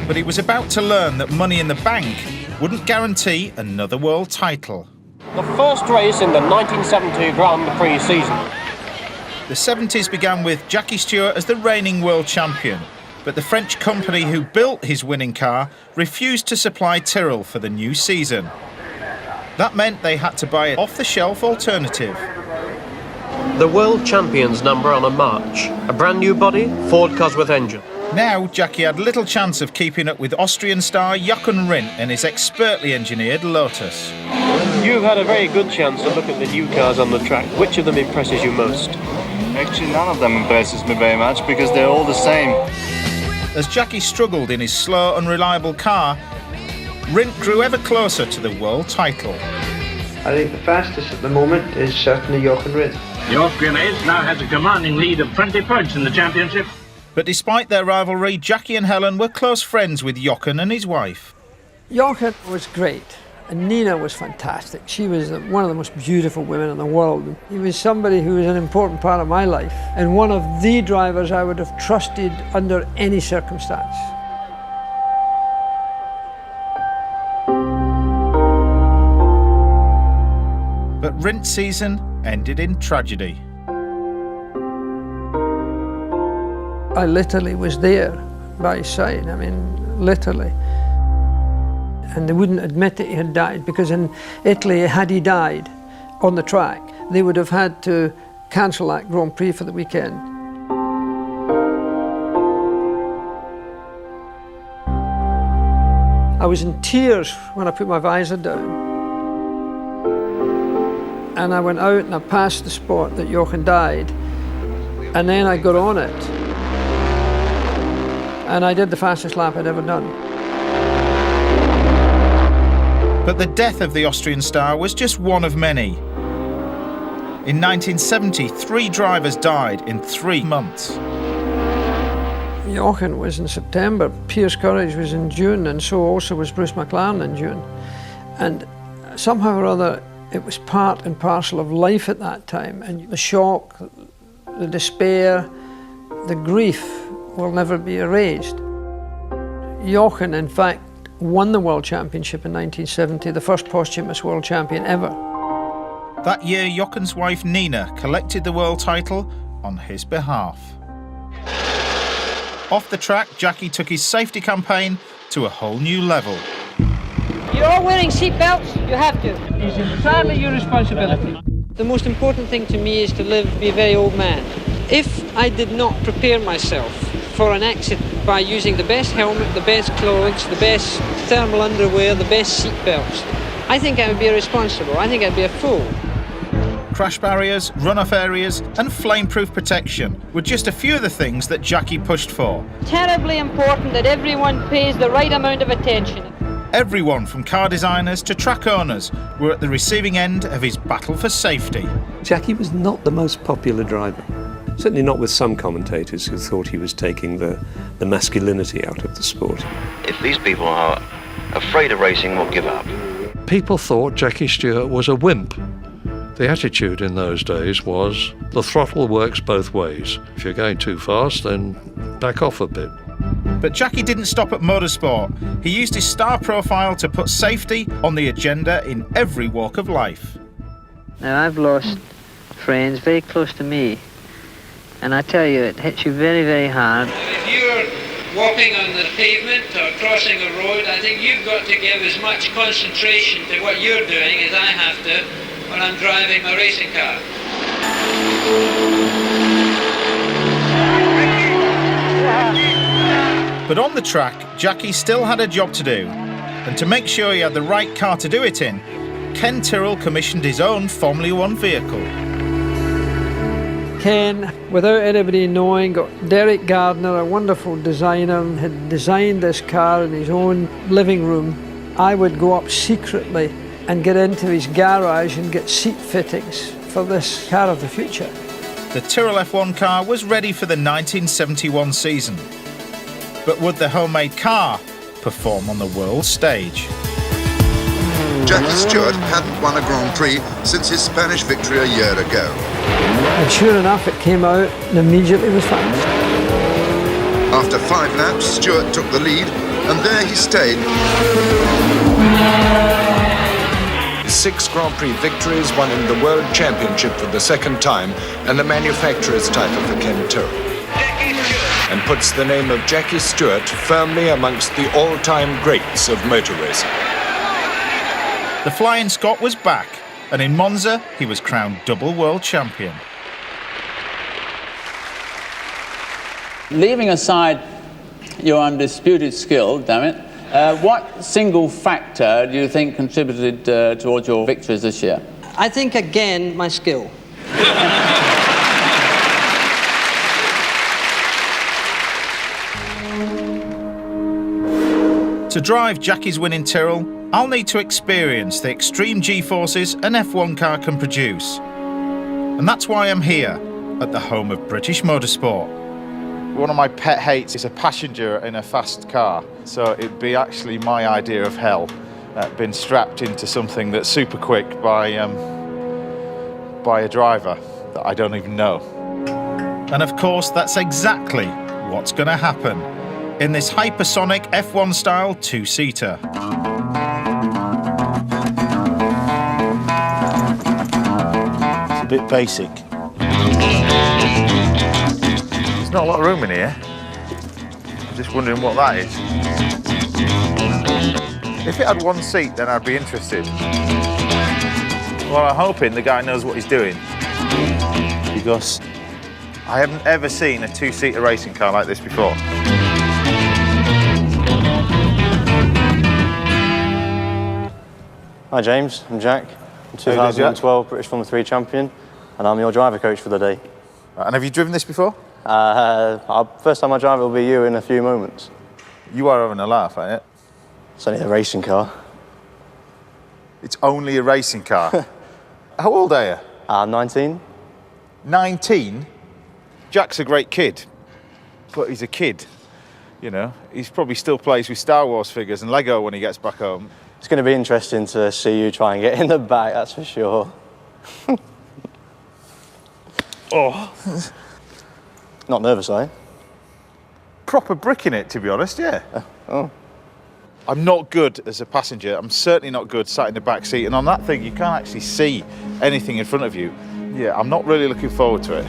Speaker 1: but he was about to learn that money in the bank wouldn't guarantee another world title.
Speaker 8: The first race in the 1970 Grand Prix season.
Speaker 1: The 70s began with Jackie Stewart as the reigning world champion, but the French company who built his winning car refused to supply Tyrrell for the new season. That meant they had to buy an off-the-shelf alternative.
Speaker 8: The world champion's number on a March. A brand new body, Ford Cosworth engine.
Speaker 1: Now, Jackie had little chance of keeping up with Austrian star Jochen Rindt and his expertly engineered Lotus.
Speaker 8: You've had a very good chance to look at the new cars on the track. Which of them impresses you most?
Speaker 11: Actually, none of them impresses me very much because they're all the same.
Speaker 1: As Jackie struggled in his slow, unreliable car, Rindt grew ever closer to the world title.
Speaker 6: I think the fastest at the moment is certainly Jochen Rindt.
Speaker 16: The Austrian ace now has a commanding lead of 20 points in the championship.
Speaker 1: But despite their rivalry, Jackie and Helen were close friends with Jochen and his wife.
Speaker 6: Jochen was great, and Nina was fantastic. She was one of the most beautiful women in the world. He was somebody who was an important part of my life, and one of the drivers I would have trusted under any circumstance.
Speaker 1: But Rindt's season ended in tragedy.
Speaker 6: I literally was there by his side, I mean, literally. And they wouldn't admit that he had died, because in Italy, had he died on the track, they would have had to cancel that Grand Prix for the weekend. I was in tears when I put my visor down. And I went out and I passed the spot that Jochen died, and then I got on it. And I did the fastest lap I'd ever done.
Speaker 1: But the death of the Austrian star was just one of many. In 1970, 3 drivers died in 3 months.
Speaker 6: Jochen was in September, Piers Courage was in June, and so also was Bruce McLaren in June. And somehow or other, it was part and parcel of life at that time. And the shock, the despair, the grief will never be erased. Jochen, in fact, won the World Championship in 1970, the first posthumous world champion ever.
Speaker 1: That year, Jochen's wife Nina collected the world title on his behalf. Off the track, Jackie took his safety campaign to a whole new level.
Speaker 2: You're all wearing seat belts, you have to. It's entirely your responsibility. The most important thing to me is to be a very old man. If I did not prepare myself for an accident by using the best helmet, the best clothes, the best thermal underwear, the best seat belts, I think I would be irresponsible. I think I'd be a fool.
Speaker 1: Crash barriers, run-off areas and flame-proof protection were just a few of the things that Jackie pushed for.
Speaker 2: Terribly important that everyone pays the right amount of attention.
Speaker 1: Everyone from car designers to track owners were at the receiving end of his battle for safety.
Speaker 10: Jackie was not the most popular driver. Certainly not with some commentators who thought he was taking the masculinity out of the sport.
Speaker 13: If these people are afraid of racing, we'll give up.
Speaker 9: People thought Jackie Stewart was a wimp. The attitude in those days was the throttle works both ways. If you're going too fast, then back off a bit.
Speaker 1: But Jackie didn't stop at motorsport. He used his star profile to put safety on the agenda in every walk of life.
Speaker 2: Now, I've lost friends very close to me, and I tell you, it hits you very, very hard. If you're walking on the pavement or crossing a road, I think you've got to give as much concentration to what you're doing as I have to when I'm driving a racing car.
Speaker 1: But on the track, Jackie still had a job to do. And to make sure he had the right car to do it in, Ken Tyrrell commissioned his own Formula One vehicle.
Speaker 6: Ken, without anybody knowing, got Derek Gardner, a wonderful designer, and had designed this car in his own living room. I would go up secretly and get into his garage and get seat fittings for this car of the future.
Speaker 1: The Tyrrell F1 car was ready for the 1971 season. But would the homemade car perform on the world stage?
Speaker 23: Jackie Stewart hadn't won a Grand Prix since his Spanish victory a year ago.
Speaker 6: And sure enough, it came out and immediately was fast.
Speaker 23: After 5 laps, Stewart took the lead, and there he stayed.
Speaker 19: 6 Grand Prix victories, won in the World Championship for the second time, and the manufacturer's title for Ken Tyrrell. And puts the name of Jackie Stewart firmly amongst the all-time greats of motor racing.
Speaker 1: The Flying Scot was back, and in Monza, he was crowned double world champion.
Speaker 20: Leaving aside your undisputed skill, damn it, what single factor do you think contributed towards your victories this year?
Speaker 2: I think, again, my skill.
Speaker 1: To drive Jackie's winning Tyrrell, I'll need to experience the extreme G-forces an F1 car can produce. And that's why I'm here, at the home of British motorsport. One of my pet hates is a passenger in a fast car, so it'd be actually my idea of hell, being strapped into something that's super quick by a driver that I don't even know. And of course, that's exactly what's going to happen in this hypersonic F1 style two-seater. It's a bit basic. There's not a lot of room in here. I'm just wondering what that is. If it had one seat, then I'd be interested. Well, I'm hoping the guy knows what he's doing, because I haven't ever seen a two-seater racing car like this before.
Speaker 11: Hi James, I'm Jack. I'm 2012 British Formula 3 champion, and I'm your driver coach for the day.
Speaker 1: And have you driven this before?
Speaker 11: First time I drive it will be you in a few moments.
Speaker 1: You are having a laugh, aren't you?
Speaker 11: It's only a racing car.
Speaker 1: It's only a racing car? How old are you?
Speaker 11: I'm 19.
Speaker 1: 19? Jack's a great kid, but he's a kid, you know. He's probably still plays with Star Wars figures and Lego when he gets back home.
Speaker 11: It's going to be interesting to see you try and get in the back, that's for sure.
Speaker 1: Oh.
Speaker 11: Not nervous, are you?
Speaker 1: Proper bricking it, to be honest, yeah.
Speaker 11: Oh.
Speaker 1: I'm not good as a passenger. I'm certainly not good sat in the back seat. And on that thing, you can't actually see anything in front of you. Yeah, I'm not really looking forward to it.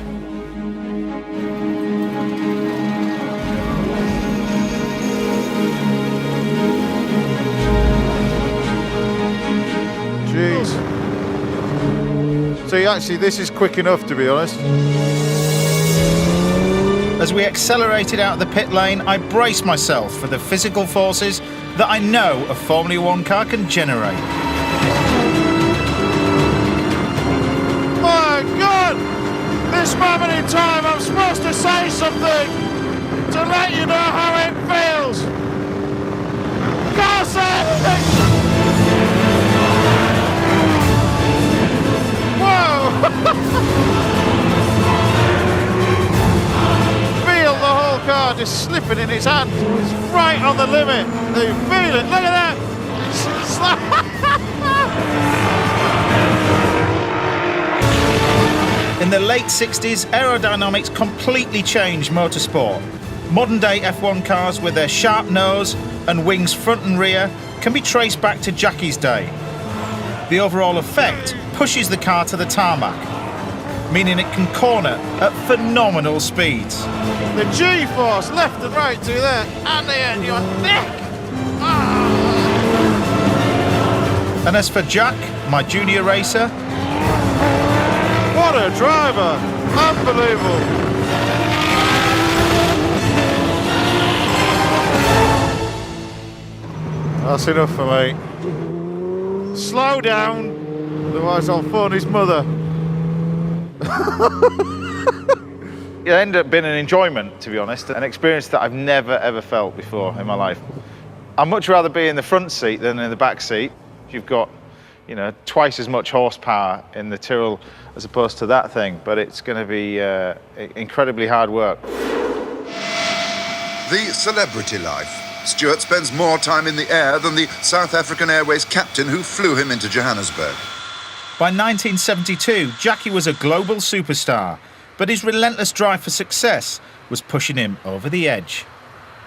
Speaker 1: Jeez. See, actually, this is quick enough, to be honest. As we accelerated out of the pit lane, I braced myself for the physical forces that I know a Formula 1 car can generate.
Speaker 14: My God! This moment in time, I'm supposed to say something to let you know how it feels. Can't say anything! Whoa! Feel the whole car just slipping in his hand. It's right on the limit. You feel it. Look at that.
Speaker 1: In the late 60s, aerodynamics completely changed motorsport. Modern-day F1 cars with their sharp nose and wings front and rear can be traced back to Jackie's day. The overall effect pushes the car to the tarmac, meaning it can corner at phenomenal speeds.
Speaker 14: The G-force left and right to there, and then your neck. Ah.
Speaker 1: And as for Jack, my junior racer,
Speaker 14: what a driver! Unbelievable!
Speaker 1: That's enough for me.
Speaker 14: Slow down, otherwise I'll phone his mother.
Speaker 1: It ended up being an enjoyment, to be honest, an experience that I've never ever felt before in my life. I'd much rather be in the front seat than in the back seat. You've got, you know, twice as much horsepower in the Tyrrell as opposed to that thing, but it's going to be incredibly hard work.
Speaker 23: The celebrity life. Stewart spends more time in the air than the South African Airways captain who flew him into Johannesburg.
Speaker 1: By 1972, Jackie was a global superstar, but his relentless drive for success was pushing him over the edge.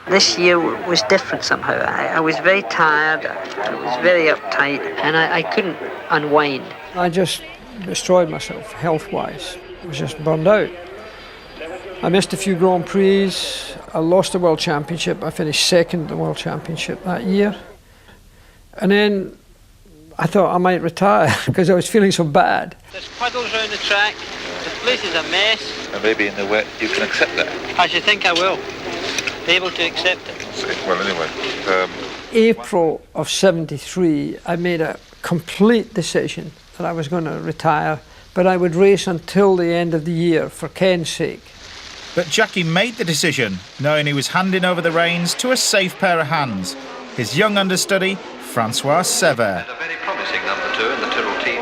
Speaker 2: This year was different somehow. I was very tired, I was very uptight, and I couldn't unwind.
Speaker 6: I just destroyed myself, health-wise. I was just burned out. I missed a few Grand Prix, I lost the World Championship, I finished second in the World Championship that year. And then I thought I might retire because I was feeling so bad.
Speaker 2: There's puddles around the track, the place is a mess.
Speaker 15: And maybe in the wet you can accept that.
Speaker 2: I should think I will be able to accept it.
Speaker 15: Well, anyway.
Speaker 6: April of '73, I made a complete decision that I was going to retire, but I would race until the end of the year for Ken's sake.
Speaker 1: But Jackie made the decision, knowing he was handing over the reins to a safe pair of hands, his young understudy, Francois Sever.
Speaker 13: A very promising number 2 in the Tyrrell team.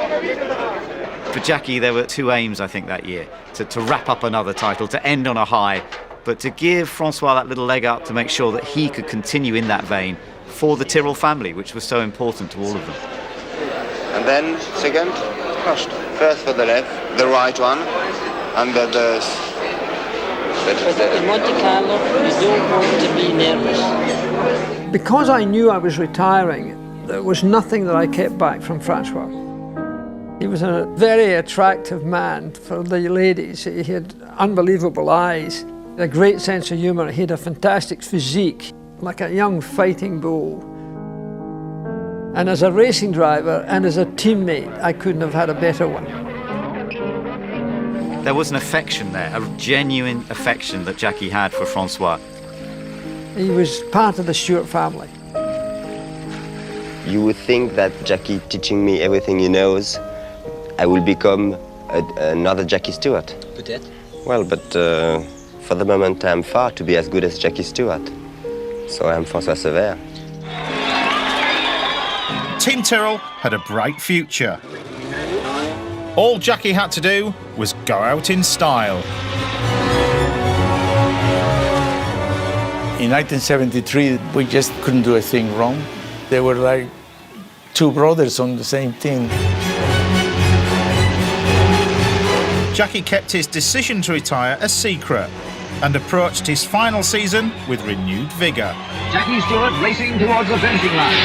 Speaker 12: For Jackie, there were two aims, I think, that year. To wrap up another title, to end on a high, but to give Francois that little leg up to make sure that he could continue in that vein for the Tyrrell family, which was so important to all of them.
Speaker 18: And then, second, first for the left, the right one, and
Speaker 21: But in Monte Carlo, you don't want to be nervous.
Speaker 6: Because I knew I was retiring, there was nothing that I kept back from Francois. He was a very attractive man for the ladies. He had unbelievable eyes, a great sense of humour. He had a fantastic physique, like a young fighting bull. And as a racing driver and as a teammate, I couldn't have had a better one.
Speaker 12: There was an affection there, a genuine affection that Jackie had for Francois.
Speaker 6: He was part of the Stewart family.
Speaker 22: You would think that Jackie teaching me everything he knows, I will become another Jackie Stewart.
Speaker 21: Peut-être.
Speaker 22: Well, but for the moment I'm far to be as good as Jackie Stewart. So I'm Francois Sever.
Speaker 1: Team Tyrrell had a bright future. All Jackie had to do was go out in style.
Speaker 24: In 1973, we just couldn't do a thing wrong. They were like two brothers on the same team.
Speaker 1: Jackie kept his decision to retire a secret and approached his final season with renewed vigour.
Speaker 3: Jackie Stewart racing towards the finishing line.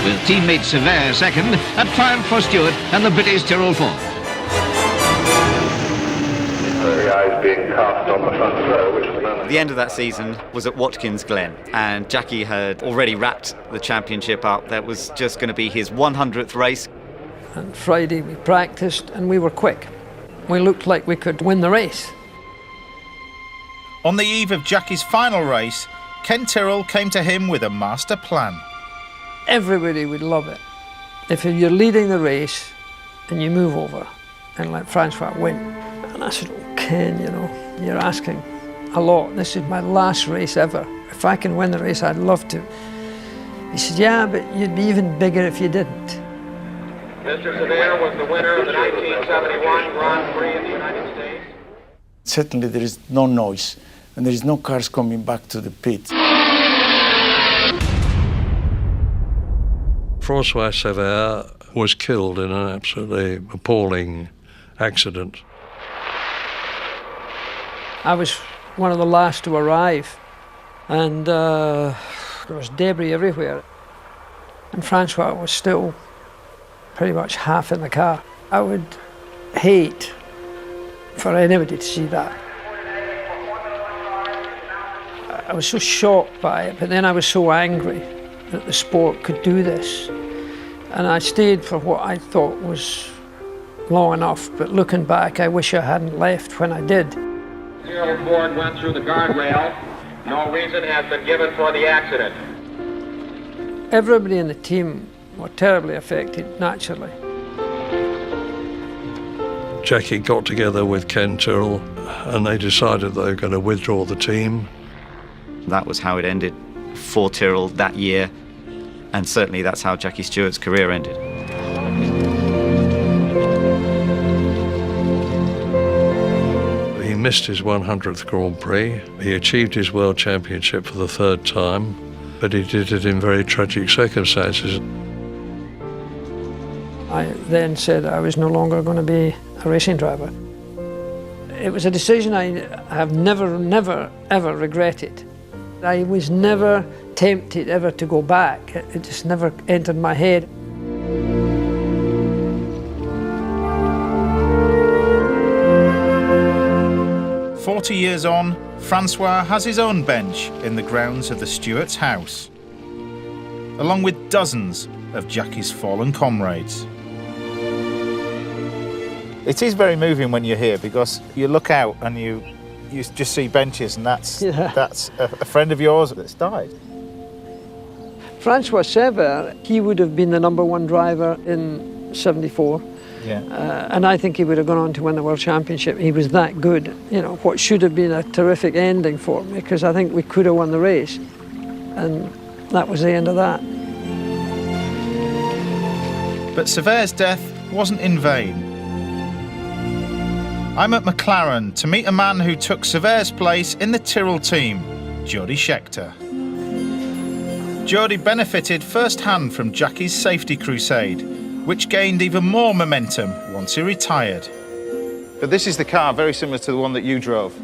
Speaker 3: With teammate Sever second, a triumph for Stewart and the British Tyrrell fourth.
Speaker 4: The eyes being cast on the front row, which was
Speaker 12: The end of that season was at Watkins Glen, and Jackie had already wrapped the championship up. That was just going to be his 100th race.
Speaker 6: On Friday we practiced and we were quick. We looked like we could win the race.
Speaker 1: On the eve of Jackie's final race, Ken Tyrrell came to him with a master plan.
Speaker 6: Everybody would love it if you're leading the race and you move over and let Francois win. And I said, oh, Ken, you know, you're asking a lot. This is my last race ever. If I can win the race, I'd love to. He said, yeah, but you'd be even bigger if you didn't.
Speaker 4: Mr. Sever was the winner of the 1971 Grand Prix in the United States.
Speaker 24: Certainly there is no noise, and there is no cars coming back to the pit.
Speaker 9: Francois Sever was killed in an absolutely appalling accident.
Speaker 6: I was one of the last to arrive, and there was debris everywhere. And Francois was still pretty much half in the car. I would hate for anybody to see that. I was so shocked by it, but then I was so angry that the sport could do this. And I stayed for what I thought was long enough, but looking back, I wish I hadn't left when I did.
Speaker 4: Tyrrell Ford went through the guardrail. No reason has been given for the accident.
Speaker 6: Everybody in the team were terribly affected, naturally.
Speaker 9: Jackie got together with Ken Tyrrell and they decided they were going to withdraw the team.
Speaker 12: That was how it ended for Tyrrell that year, and certainly that's how Jackie Stewart's career ended.
Speaker 9: He missed his 100th Grand Prix. He achieved his World Championship for the third time, but he did it in very tragic circumstances.
Speaker 6: I then said I was no longer going to be a racing driver. It was a decision I have never, ever regretted. I was never tempted ever to go back. It just never entered my head.
Speaker 1: "40 years on, Francois has his own bench in the grounds of the Stewart's house, along with dozens of Jackie's fallen comrades. It is very moving when you're here, because you look out and you just see benches, and that's a friend of yours that's died.
Speaker 6: Francois Sever, he would have been the #1 driver in '74.
Speaker 1: Yeah.
Speaker 6: And I think he would have gone on to win the World Championship. He was that good. You know, what should have been a terrific ending for me, because I think we could have won the race. And that was the end of that.
Speaker 1: But Sever's death wasn't in vain. I'm at McLaren to meet a man who took Sever's place in the Tyrrell team, Jody Scheckter. Jody benefited firsthand from Jackie's safety crusade, which gained even more momentum once he retired. But this is the car very similar to the one that you drove?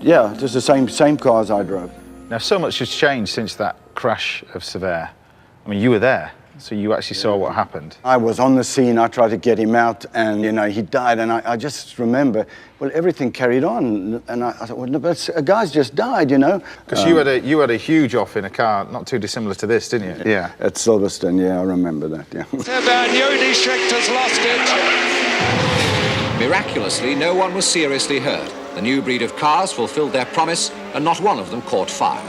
Speaker 5: Yeah, just the same car as I drove.
Speaker 1: Now, so much has changed since that crash of Sever. I mean, you were there, so you actually saw what happened.
Speaker 5: I was on the scene, I tried to get him out, and, you know, he died, and I just remember, well, everything carried on, and I thought, well, no, but a guy's just died, you know.
Speaker 1: Because you had a huge off in a car, not too dissimilar to this, didn't you? Yeah.
Speaker 5: At Silverstone, yeah, I remember that, yeah.
Speaker 7: Jody Schecter's lost it. Miraculously, no one was seriously hurt. The new breed of cars fulfilled their promise, and not one of them caught fire.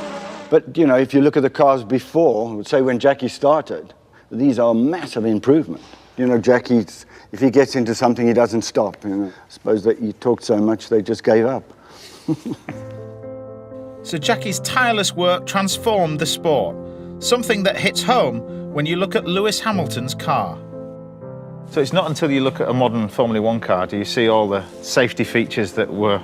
Speaker 5: But, you know, if you look at the cars before, say when Jackie started, these are massive improvement. You know, Jackie, if he gets into something, he doesn't stop. You know, I suppose that he talked so much, they just gave up.
Speaker 1: So Jackie's tireless work transformed the sport, something that hits home when you look at Lewis Hamilton's car. So it's not until you look at a modern Formula One car do you see all the safety features that were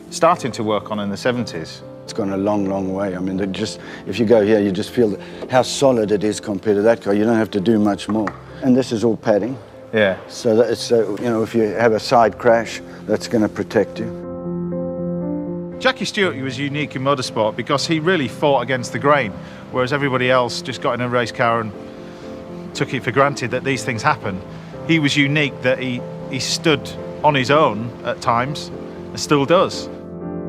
Speaker 1: starting to work on in the 70s.
Speaker 5: It's gone a long, long way. I mean, if you go here, you just feel how solid it is compared to that car. You don't have to do much more. And this is all padding.
Speaker 1: Yeah.
Speaker 5: So that it's, you know, if you have a side crash, that's going to protect you.
Speaker 1: Jackie Stewart was unique in motorsport because he really fought against the grain, whereas everybody else just got in a race car and took it for granted that these things happen. He was unique that he stood on his own at times and still does.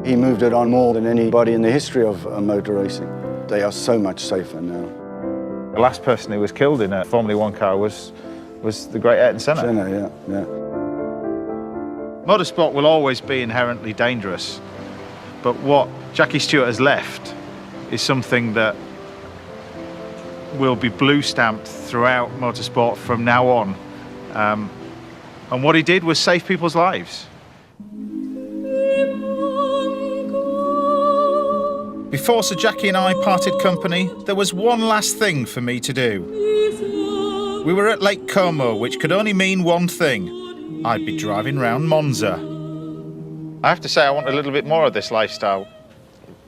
Speaker 5: He moved it on more than anybody in the history of motor racing. They are so much safer now.
Speaker 1: The last person who was killed in a Formula One car was the great Ayrton Senna.
Speaker 5: Senna, yeah.
Speaker 1: Motorsport will always be inherently dangerous, but what Jackie Stewart has left is something that will be blue-stamped throughout motorsport from now on. And what he did was save people's lives. Before Sir Jackie and I parted company, there was one last thing for me to do. We were at Lake Como, which could only mean one thing. I'd be driving round Monza. I have to say I want a little bit more of this lifestyle,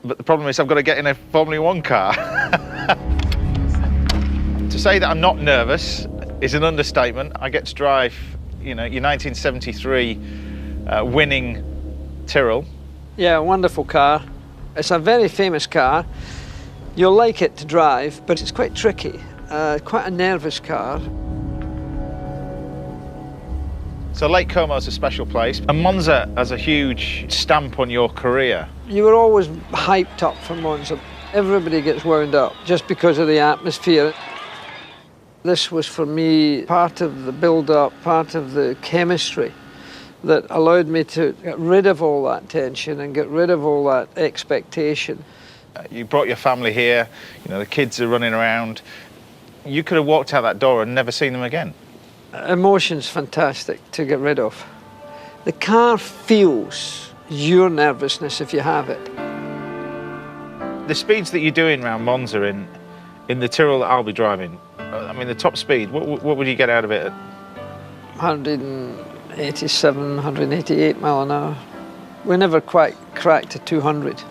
Speaker 1: but the problem is I've got to get in a Formula One car. To say that I'm not nervous is an understatement. I get to drive, you know, your 1973 winning Tyrrell.
Speaker 6: Yeah, wonderful car. It's a very famous car. You'll like it to drive, but it's quite tricky. Quite a nervous car.
Speaker 1: So Lake Como is a special place, and Monza has a huge stamp on your career.
Speaker 6: You were always hyped up for Monza. Everybody gets wound up just because of the atmosphere. This was, for me, part of the build-up, part of the chemistry that allowed me to get rid of all that tension and get rid of all that expectation.
Speaker 1: You brought your family here, you know, the kids are running around. You could have walked out that door and never seen them again.
Speaker 6: Emotion's fantastic to get rid of. The car feels your nervousness if you have it.
Speaker 1: The speeds that you're doing around Monza in the Tyrrell that I'll be driving, I mean, the top speed, what would you get out of it?
Speaker 6: 187, 188 mile an hour. We never quite cracked to 200.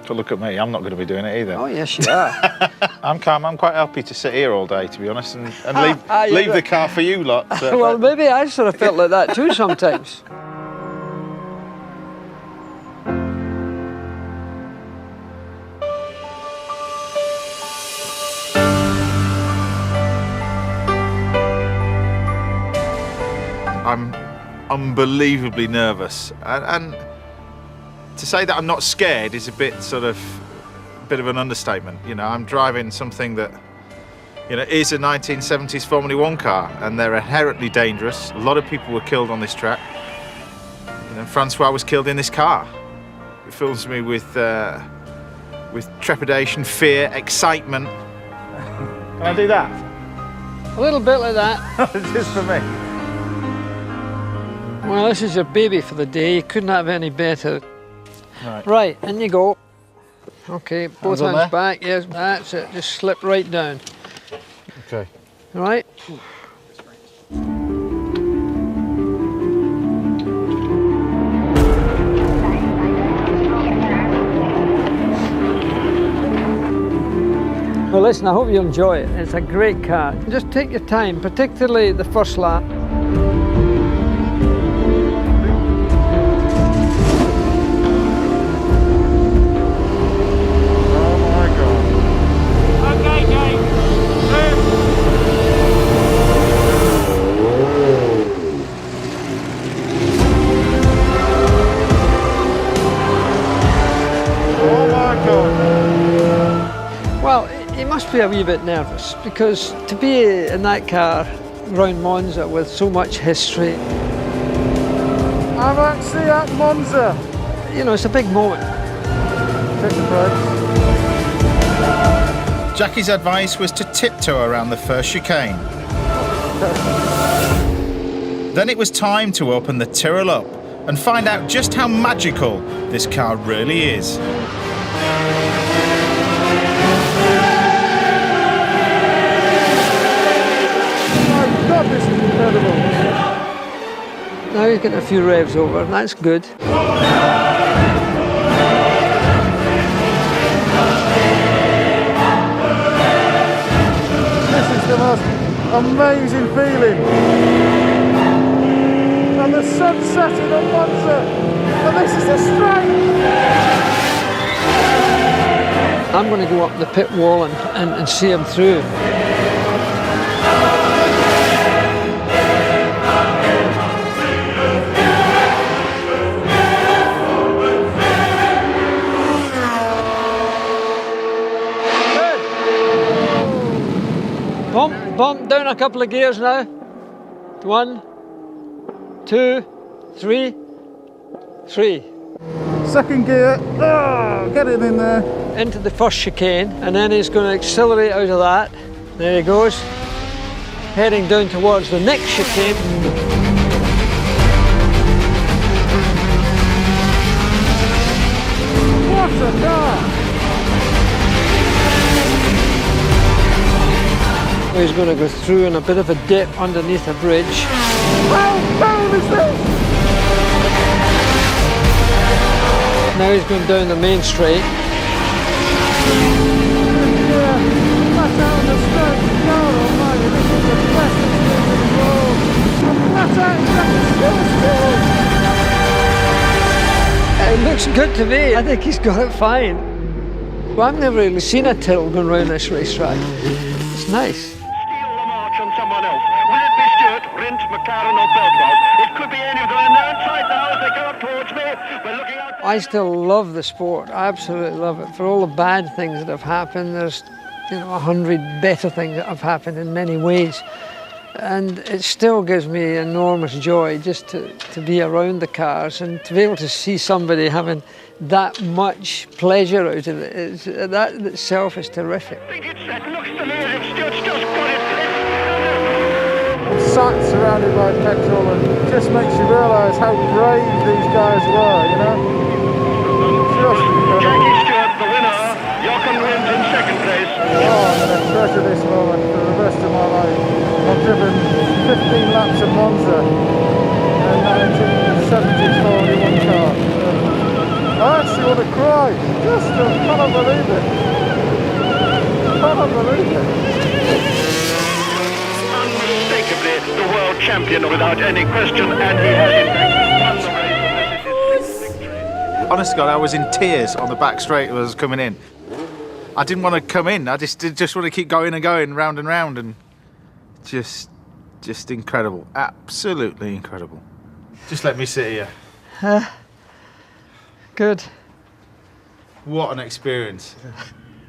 Speaker 1: But look at me, I'm not going to be doing it either.
Speaker 6: Oh, yes, you are.
Speaker 1: I'm calm, I'm quite happy to sit here all day, to be honest, and leave the car for you lot.
Speaker 6: Well, maybe I sort of felt like that too sometimes.
Speaker 1: I'm unbelievably nervous, and to say that I'm not scared is a bit of an understatement. You know, I'm driving something that, you know, is a 1970s Formula One car, and they're inherently dangerous. A lot of people were killed on this track. You know, Francois was killed in this car. It fills me with trepidation, fear, excitement. Can I do that?
Speaker 6: A little bit like that.
Speaker 1: Just for me.
Speaker 6: Well, this is your baby for the day. You couldn't have any better. Right, in you go. Okay, both hands back. Yes, that's it. Just slip right down.
Speaker 1: Okay.
Speaker 6: All right. Well, listen, I hope you enjoy it. It's a great car. Just take your time, particularly the first lap. Must be a wee bit nervous because to be in that car round Monza with so much history.
Speaker 14: I'm actually at Monza.
Speaker 6: You know, it's a big moment.
Speaker 14: Take the brakes.
Speaker 1: Jackie's advice was to tiptoe around the first chicane. Then it was time to open the Tyrrell up and find out just how magical this car really is.
Speaker 14: This is incredible.
Speaker 6: Now he's getting a few revs over, and that's good.
Speaker 14: This is the most amazing feeling. And the sun's setting on Monza, and this is the straight.
Speaker 6: I'm going to go up the pit wall and see him through. Bump down a couple of gears now. 1, 2, 3, 3.
Speaker 14: Second gear, get it in there.
Speaker 6: Into the first chicane, and then he's going to accelerate out of that. There he goes. Heading down towards the next chicane.
Speaker 14: What a car!
Speaker 6: He's going to go through in a bit of a dip underneath a bridge.
Speaker 14: How cool is this?
Speaker 6: Now he's going down the main straight.
Speaker 14: Yeah, flat out on the straight. God almighty, this is the best experience in the world. And flat out in Jackie Stewart.
Speaker 6: It looks good to me. I think he's got it fine. Well, I've never really seen a Tyrrell going round this racetrack. It's nice.
Speaker 8: Someone else. Will it be Stewart, Rint, McLaren or Bertwell? It could be any of them. And they're inside now as they come up towards me. We're looking out.
Speaker 6: I still love the sport. I absolutely love it. For all the bad things that have happened, there's 100 better things that have happened in many ways. And it still gives me enormous joy just to be around the cars and to be able to see somebody having that much pleasure out of it. That itself is terrific.
Speaker 8: I think it looks to me as if Stewart's just got it.
Speaker 14: Sat surrounded by petrol, and it just makes you realise how brave these guys were, you know? Just
Speaker 8: Jackie Stewart, the winner. Jochen Rindt in second place.
Speaker 14: Oh, I'm going to treasure this moment for the rest of my life. I've driven 15 laps of Monza in 1970s Formula 1 car. I actually want to cry. Just cannot believe it. Cannot believe it.
Speaker 8: Unmistakably the world champion without any question, and he has in fact won the race. This is his victory.
Speaker 1: Honest to God, I was in tears on the back straight as I was coming in. I didn't want to come in. I just want to keep going and going, round and round, and just incredible. Absolutely incredible. Just let me sit here.
Speaker 6: Good.
Speaker 1: What an experience.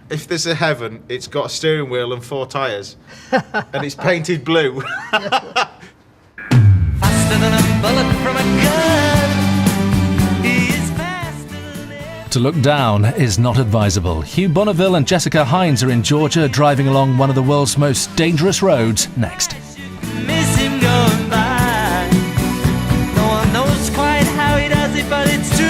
Speaker 1: If there's a heaven, it's got a steering wheel and 4 tyres. And it's painted blue.
Speaker 10: Faster than a bullet from a gun. He is faster than ever. To look down is not advisable. Hugh Bonneville and Jessica Hines are in Georgia driving along one of the world's most dangerous roads next.
Speaker 16: Miss him going by. No one knows quite how he does it, but it's true.